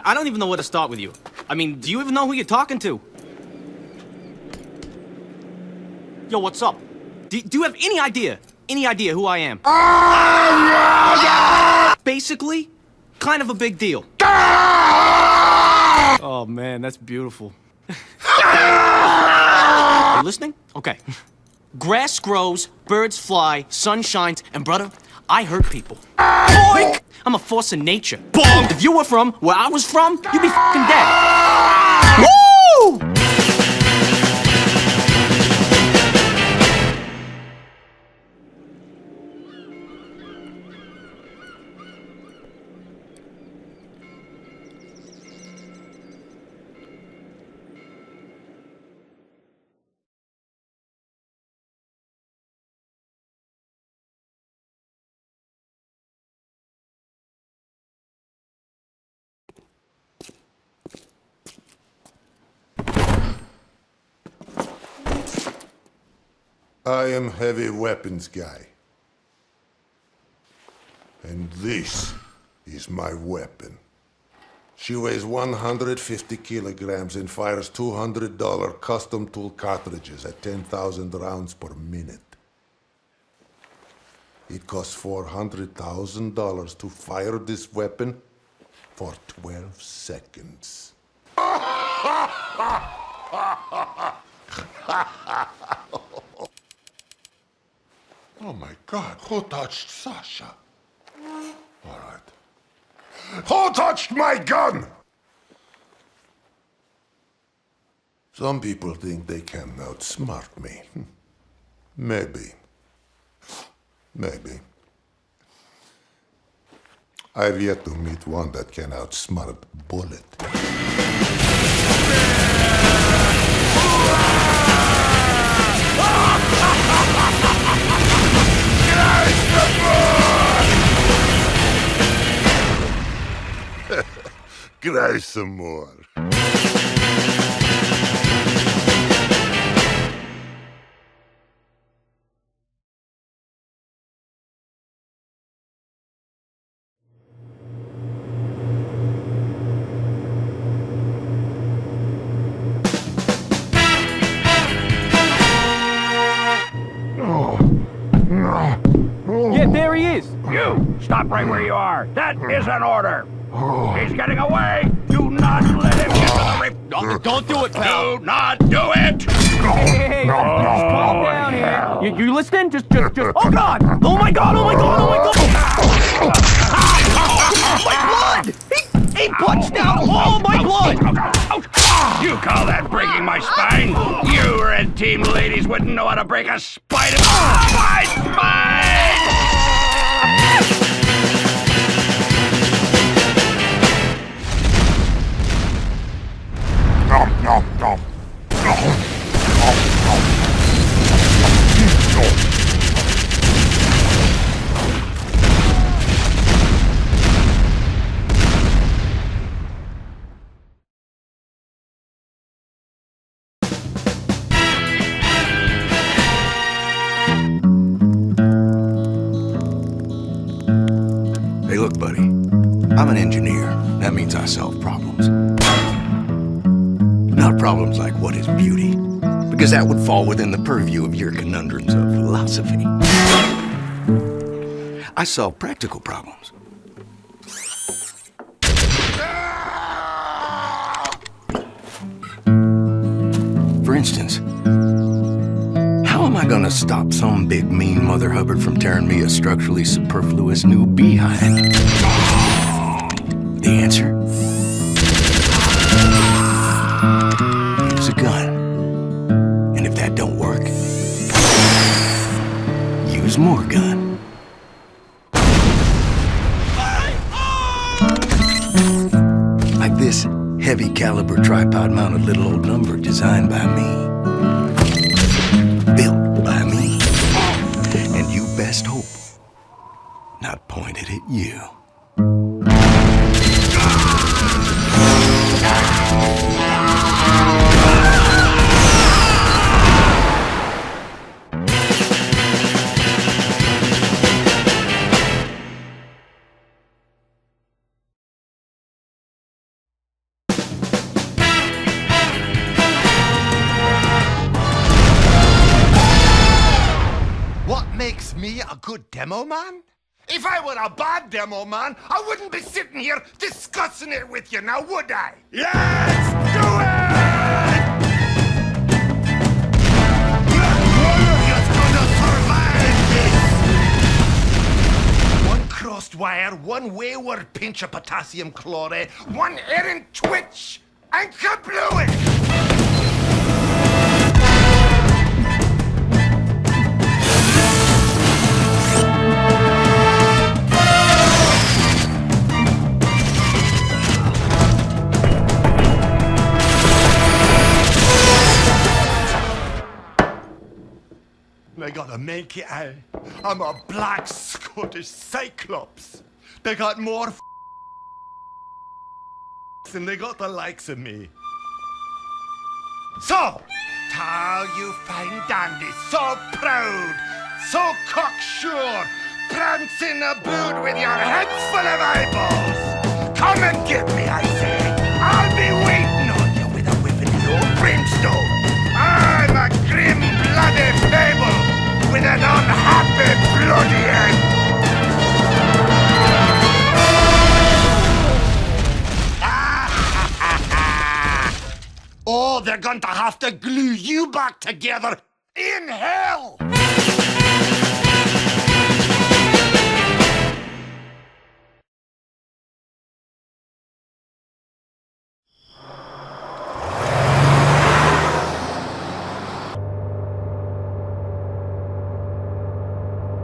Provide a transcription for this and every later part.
I don't even know where to start with you. I mean, do you even know who you're talking to? Yo, what's up? Do you have any idea who I am? Basically, kind of a big deal. Oh man, that's beautiful. You listening? Okay. Grass grows, birds fly, sun shines, and brother, I hurt people. Boink! I'm a force of nature. Bonk! If you were from where I was from, you'd be fucking dead. Woo! I am heavy weapons guy. And this is my weapon. She weighs 150 kilograms and fires $200 custom tool cartridges at 10,000 rounds per minute. It costs $400,000 to fire this weapon for 12 seconds. Oh my God, who touched Sasha? All right. Who touched my gun? Some people think they can outsmart me. Maybe. Maybe. I've yet to meet one that can outsmart Bullet. Cry some more. Yeah, there he is. You! Stop right where you are! That is an order! He's getting away! Do not let him get to the rip! Don't do it, pal. Do not do it! Hey, calm down here. You listening? Just. Oh God! Oh my God! Oh my God! Oh my God! My blood! He punched out all my blood! You call that breaking my spine? You red team ladies wouldn't know how to break a spine. My spine! Hey, look, buddy. I'm an engineer. That means I solve problems. Not problems like what is beauty, because that would fall within the purview of your conundrums of philosophy. I solve practical problems. For instance, how am I gonna stop some big mean Mother Hubbard from tearing me a structurally superfluous new behind? The answer? Use a gun. And if that don't work, use more gun. Like this heavy caliber tripod mounted little old number designed by me. Built by me. And you best hope not pointed at you. makes me a good demo man? If I were a bad demo man, I wouldn't be sitting here discussing it with you now, would I? Let's do it! Warrior's gonna survive this! One crossed wire, one wayward pinch of potassium chloride, one errant twitch, and kablooey! They got a Mankey eye. I'm a black Scottish cyclops. They got more than they got the likes of me. So, tall you fine dandies, so proud, so cocksure, prancing aboard with your heads full of eyeballs. Come and get me, I say. I'll be waiting on you with a whip of the old brimstone. I'm a grim-blooded fable with an unhappy bloody end. Oh, they're going to have to glue you back together in hell!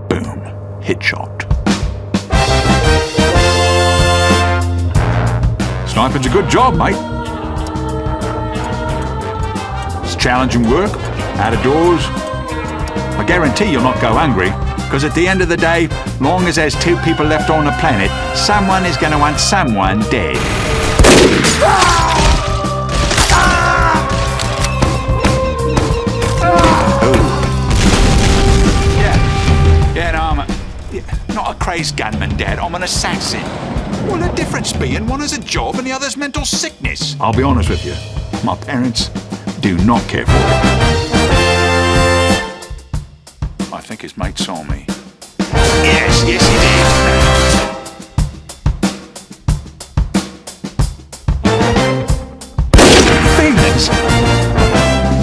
Boom. Hit shot. Sniping's a good job, mate. It's challenging work, out of doors. I guarantee you'll not go hungry, because at the end of the day, long as there's two people left on the planet, someone is going to want someone dead. Not a crazed gunman, Dad. I'm an assassin. Well, the difference being one has a job and the other's mental sickness. I'll be honest with you. My parents do not care for it. I think his mate saw me. Yes, he did. Feelings?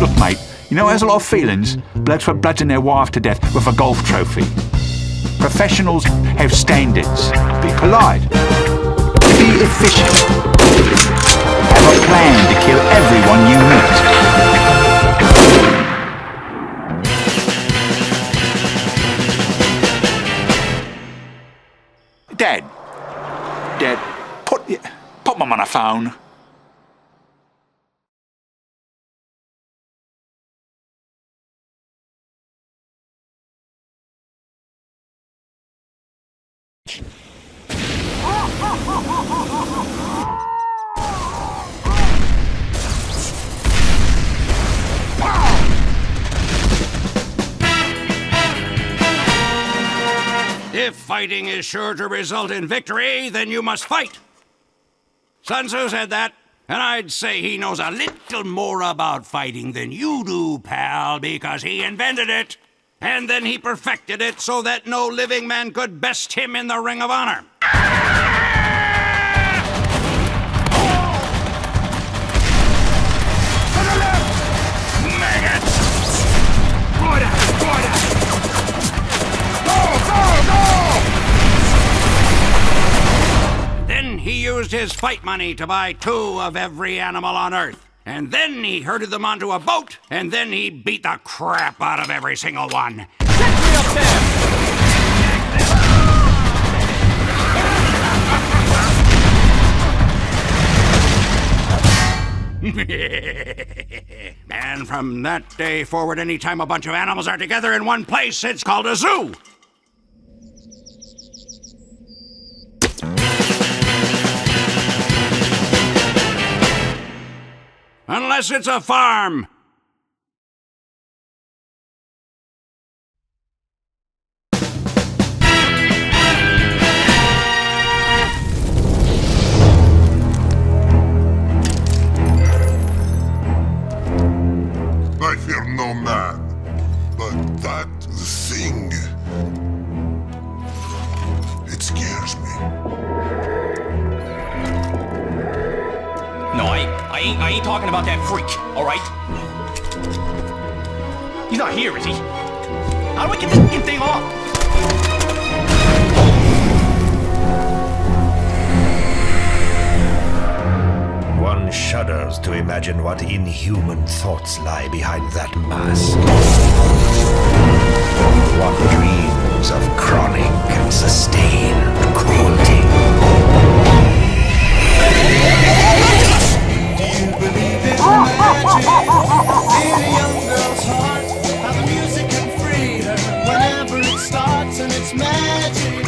Look, mate, you know there's a lot of feelings. Blokes would bludgeon their wife to death with a golf trophy. Professionals have standards. Be polite. Be efficient. Have a plan to kill everyone you meet. Dad, put Mum on a phone. If fighting is sure to result in victory, then you must fight. Sun Tzu said that, and I'd say he knows a little more about fighting than you do, pal, because he invented it. And then he perfected it so that no living man could best him in the Ring of Honor. He used his fight money to buy 2 of every animal on Earth. And then he herded them onto a boat, and then he beat the crap out of every single one. Check me up there! And from that day forward, anytime a bunch of animals are together in one place, it's called a zoo. Unless it's a farm. I fear no man, but that thing I ain't talking about that freak, all right? He's not here, is he? How do I get this fucking thing off? One shudders to imagine what inhuman thoughts lie behind that mask. What dreams of chronic and sustained cruelty. Do you believe in magic? In a young girl's heart, how the music can free her whenever it starts, and it's magic.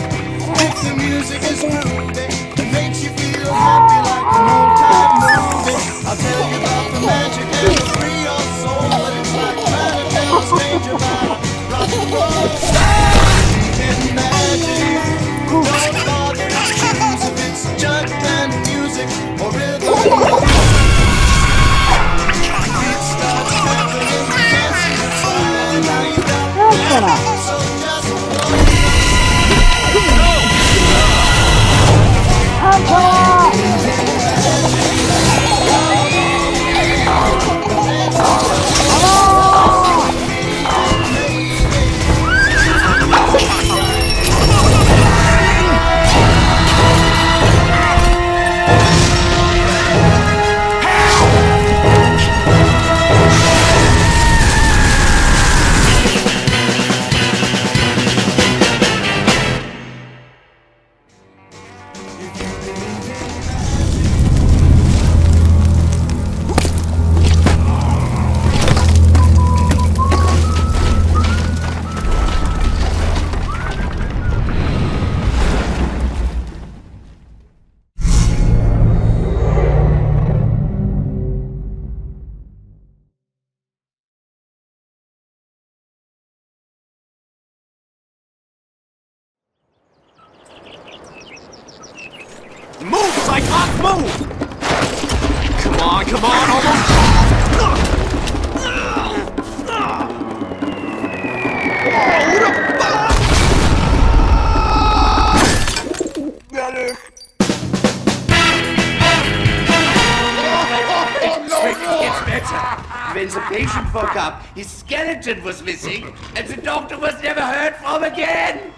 If the music is grooving, it makes you feel happy like an old-time movie. I'll tell you about the magic that'll free your soul, and it's like trying to tell a stranger about rock and roll. Believe in magic. Don't bother to choose if it's junk and music or rhythm. It starts trickling, you can't see the sign. Now you got magic, so just Move, Cyclops, move! Come on, almost! It's better. When the patient woke up, his skeleton was missing, and the doctor was never heard from again.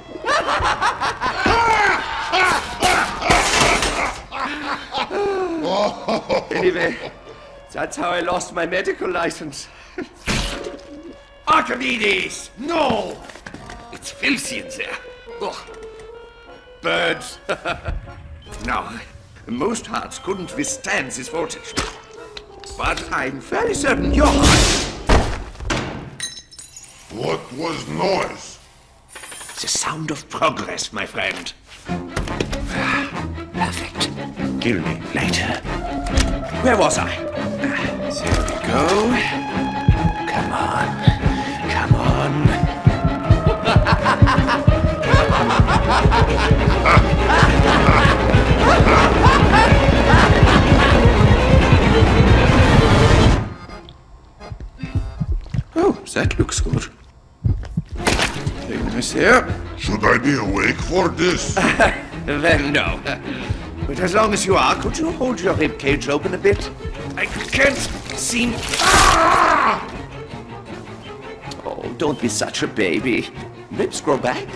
Anyway, that's how I lost my medical license. Archimedes! No! It's filthy in there. Ugh. Birds. No, most hearts couldn't withstand this voltage. But I'm fairly certain your heart... What was noise? The sound of progress, my friend. Perfect. Kill me later. Where was I? There we go. Come on. Come on. Oh, that looks good. Very nice there. Should I be awake for this? Then no. But as long as you are, could you hold your rib cage open a bit? I can't seem... Ah! Oh, don't be such a baby. Ribs grow back?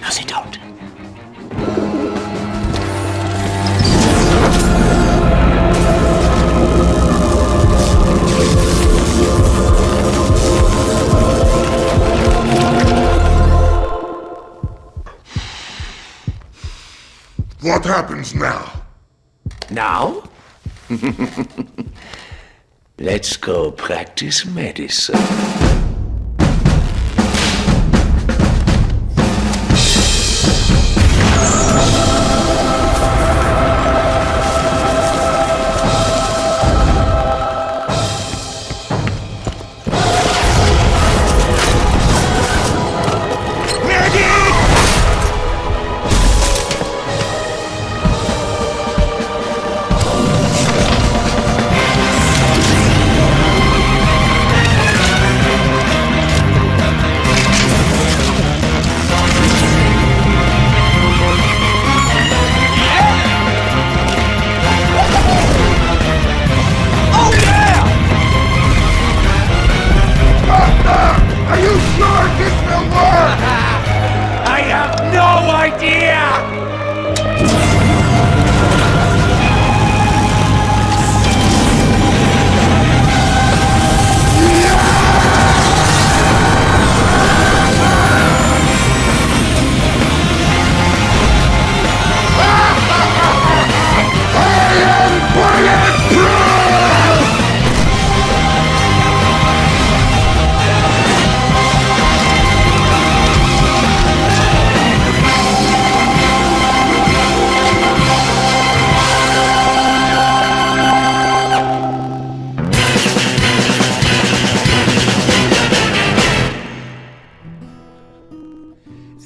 No, they don't. What happens now? Now? Let's go practice medicine.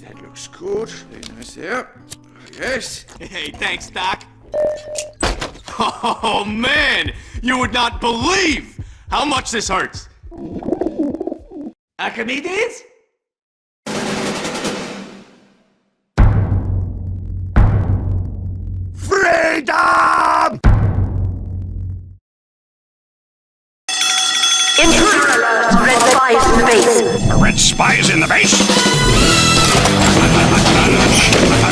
That looks good. Very nice there. Yes. Hey, thanks, Doc. Oh, man! You would not believe how much this hurts. Archimedes? Freedom! Intruder alert! Red spy is in the base. A red spy is in the base?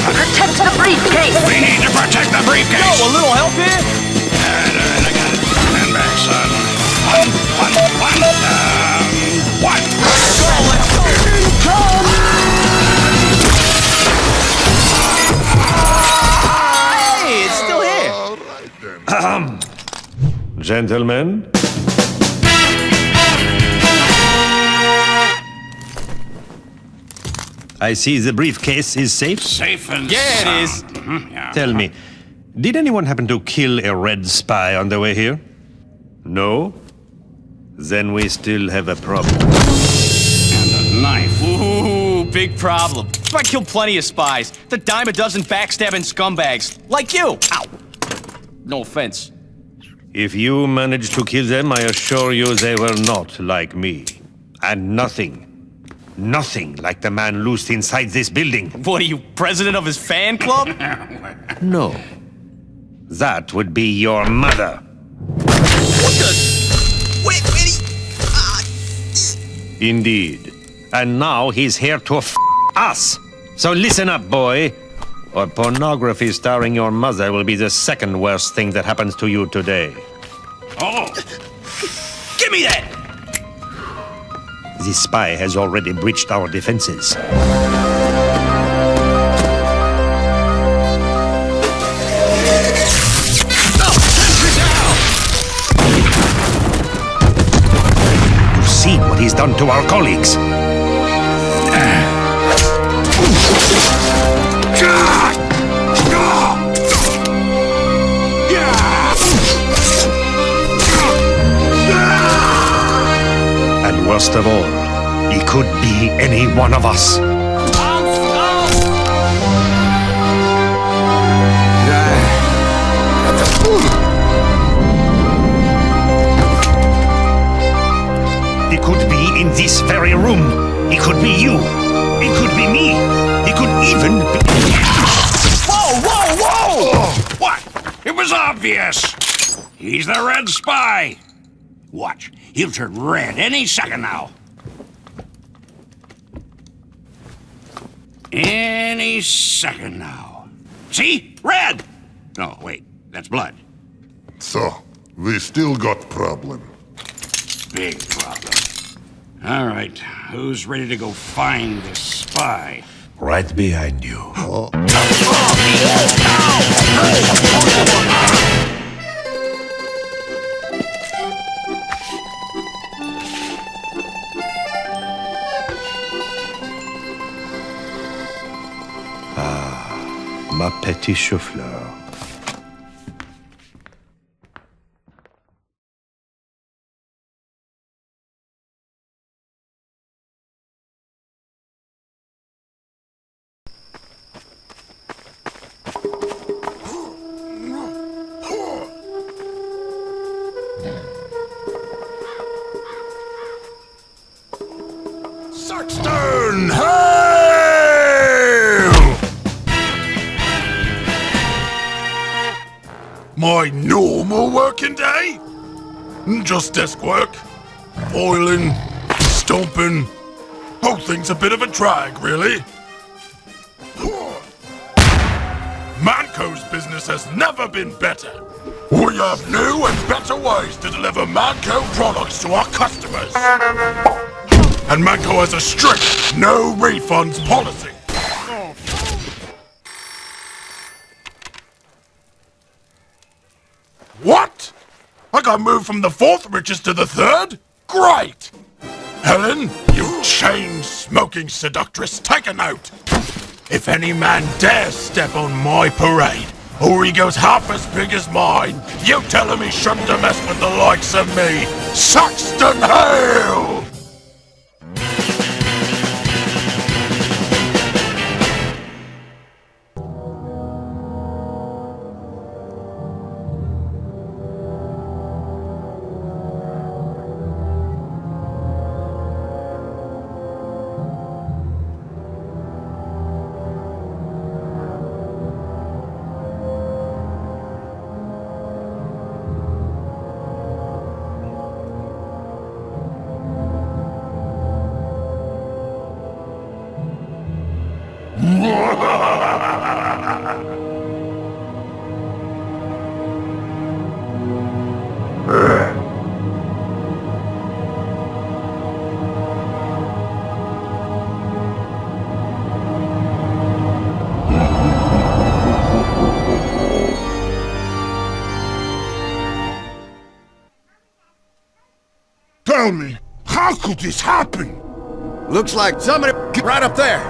Protect the briefcase! We need to protect the briefcase! Oh, a little help here? I got it. Stand back, son. One. Let's go! Hey, it's still here. Gentlemen, I see the briefcase is safe. Safe and Yeah, it is. sound. Mhm, yeah. Tell me, did anyone happen to kill a red spy on the way here? No? Then we still have a problem. And a knife. Ooh, big problem. I killed plenty of spies. The dime a dozen backstabbing scumbags. Like you. Ow. No offense. If you managed to kill them, I assure you they were not like me. And nothing like the man loosed inside this building. What are you, president of his fan club? No. That would be your mother. What the? Wait, Indeed. And now he's here to us. So listen up, boy. Or pornography starring your mother will be the second worst thing that happens to you today. Oh, Give me that! This spy has already breached our defenses. You've seen what he's done to our colleagues. And worst of all, he could be any one of us. He could be in this very room. He could be you. He could be me. He could even be... whoa! What? It was obvious. He's the red spy. Watch. He'll turn red any second now. Any second now. See? Red! No, wait. That's blood. So, we still got problem. Big problem. All right. Who's ready to go find this spy? Right behind you. Ma petite chou-fleur. Saxton, hail! My normal working day? Just desk work, oiling, stomping. Whole thing's a bit of a drag, really. Manco's business has never been better. We have new and better ways to deliver Manco products to our customers. And Manco has a strict no refunds policy. What? I got moved from the 4th richest to the 3rd? Great! Helen, you chain-smoking seductress, take a note. If any man dares step on my parade, or he goes half as big as mine, you tell him he shouldn't have messed with the likes of me. Saxton Hale! Tell me, how could this happen? Looks like somebody right up there.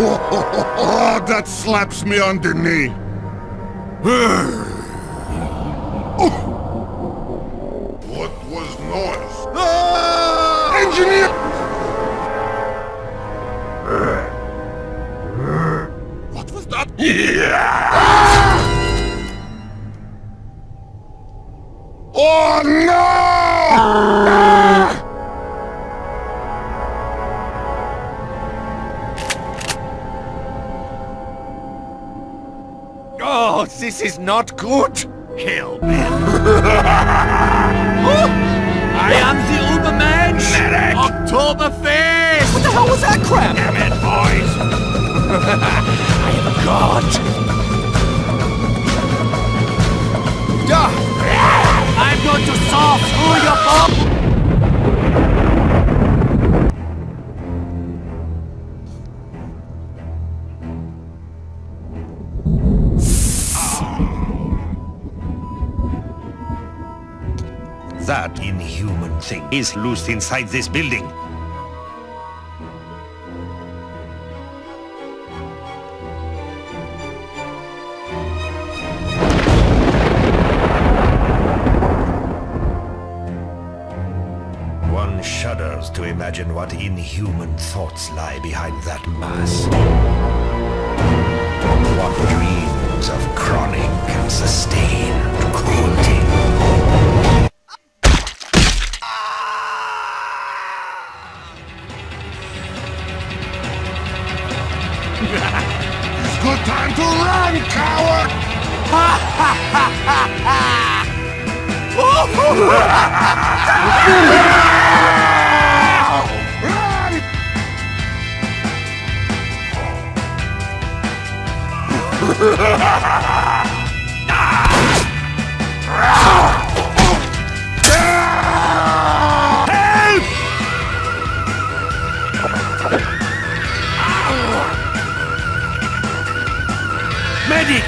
Oh, that slaps me on the knee. What was noise? Engineer! What was that? Oh no! Oh, this is not good. Hellman. I am the Ubermensch. Medic. Oktoberfest. What the hell was that crap? Damn it, boys. I am God. I'm going to saw through your bum. That inhuman thing is loosed inside this building. One shudders to imagine what inhuman thoughts lie behind that mask. What dreams of chronic and sustained cruelty. Good time to run, coward! Run! Medic!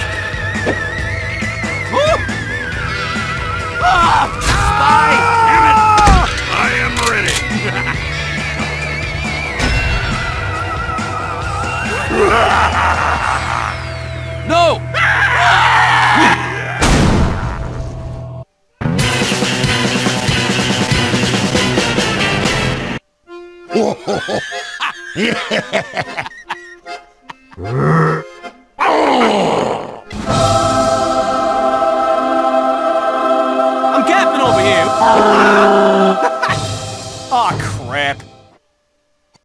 Damn it! I am ready. No!